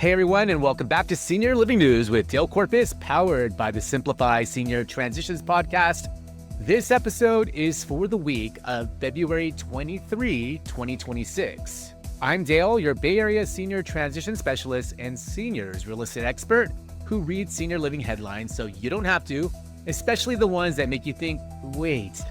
Hey everyone, and welcome back to Senior Living News with Dale Corpus, powered by the Simplify Senior Transitions podcast. This episode is for the week of February 23, 2026. I'm Dale, your Bay Area Senior Transition Specialist and Seniors Real Estate Expert who reads senior living headlines so you don't have to, especially the ones that make you think, wait,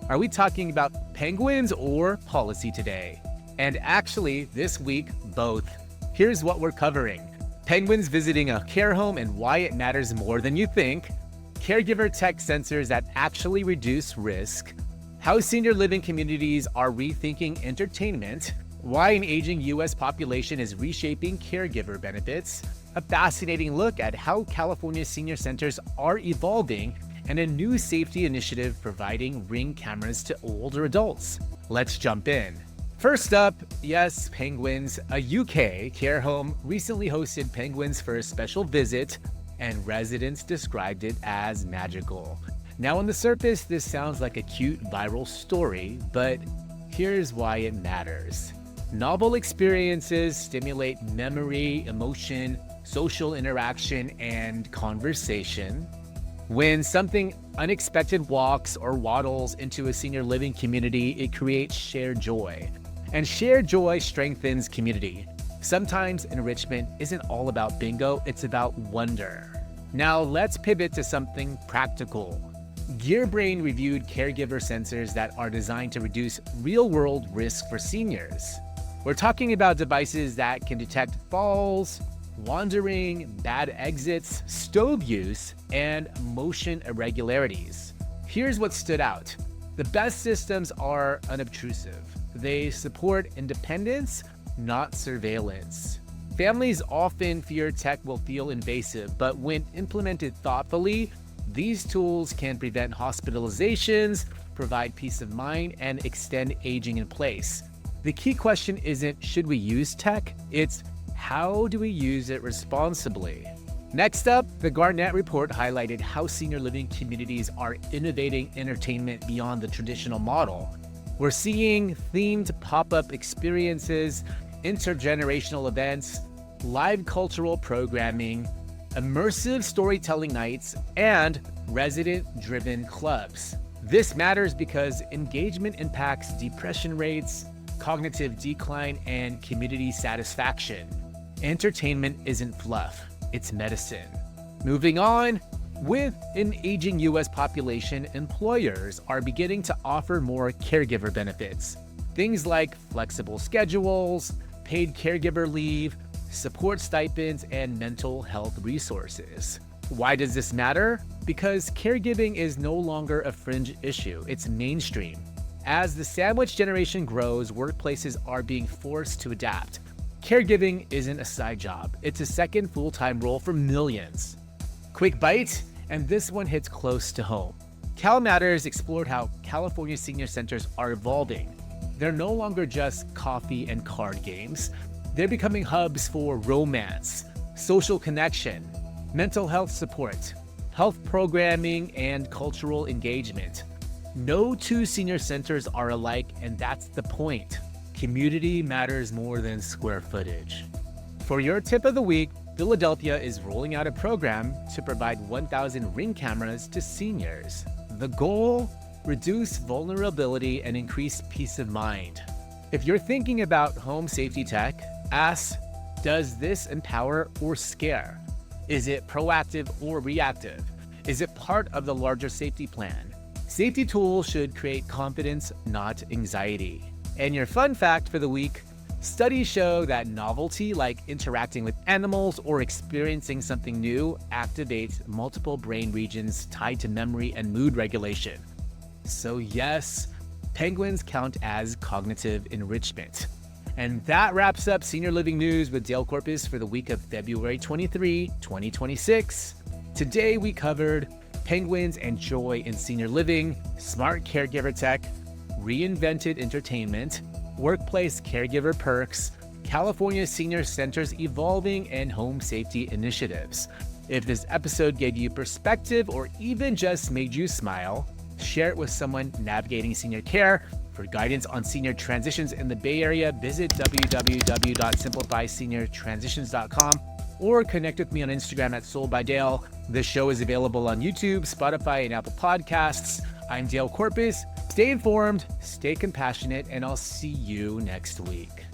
are we talking about penguins or policy today? And actually, this week, both. Here's what we're covering. Penguins visiting a care home and why it matters more than you think. Caregiver tech sensors that actually reduce risk. How senior living communities are rethinking entertainment. Why an aging U.S. population is reshaping caregiver benefits. A fascinating look at how California senior centers are evolving. And a new safety initiative providing Ring cameras to older adults. Let's jump in. First up, yes, penguins. A UK care home recently hosted penguins for a special visit, and residents described it as magical. Now, on the surface, this sounds like a cute viral story, but here's why it matters. Novel experiences stimulate memory, emotion, social interaction, and conversation. When something unexpected walks or waddles into a senior living community, it creates shared joy. And shared joy strengthens community. Sometimes enrichment isn't all about bingo, it's about wonder. Now let's pivot to something practical. GearBrain reviewed caregiver sensors that are designed to reduce real-world risk for seniors. We're talking about devices that can detect falls, wandering, bad exits, stove use, and motion irregularities. Here's what stood out. The best systems are unobtrusive. They support independence, not surveillance. Families often fear tech will feel invasive, but when implemented thoughtfully, these tools can prevent hospitalizations, provide peace of mind, and extend aging in place. The key question isn't should we use tech, it's how do we use it responsibly? Next up, the Garnett report highlighted how senior living communities are innovating entertainment beyond the traditional model. We're seeing themed pop-up experiences, intergenerational events, live cultural programming, immersive storytelling nights, and resident-driven clubs. This matters because engagement impacts depression rates, cognitive decline, and community satisfaction. Entertainment isn't fluff, it's medicine. Moving on, with an aging U.S. population, employers are beginning to offer more caregiver benefits. Things like flexible schedules, paid caregiver leave, support stipends, and mental health resources. Why does this matter? Because caregiving is no longer a fringe issue, it's mainstream. As the sandwich generation grows, workplaces are being forced to adapt. Caregiving isn't a side job, it's a second full-time role for millions. Quick bite, and this one hits close to home. Cal Matters explored how California senior centers are evolving. They're no longer just coffee and card games. They're becoming hubs for romance, social connection, mental health support, health programming, and cultural engagement. No two senior centers are alike, and that's the point. Community matters more than square footage. For your tip of the week, Philadelphia is rolling out a program to provide 1,000 Ring cameras to seniors. The goal? Reduce vulnerability and increase peace of mind. If you're thinking about home safety tech, ask, does this empower or scare? Is it proactive or reactive? Is it part of the larger safety plan? Safety tools should create confidence, not anxiety. And your fun fact for the week, studies show that novelty, like interacting with animals or experiencing something new, activates multiple brain regions tied to memory and mood regulation. So yes, penguins count as cognitive enrichment. And that wraps up Senior Living News with Dale Corpus for the week of February 23, 2026. Today we covered penguins and joy in senior living, smart caregiver tech, reinvented entertainment, workplace caregiver perks, California senior centers evolving, and home safety initiatives. If this episode gave you perspective or even just made you smile, share it with someone navigating senior care. For guidance on senior transitions in the Bay Area, visit www.simplifyseniortransitions.com. or connect with me on Instagram at Sold by Dale. This show is available on YouTube, Spotify, and Apple Podcasts. I'm Dale Corpus. Stay informed, stay compassionate, and I'll see you next week.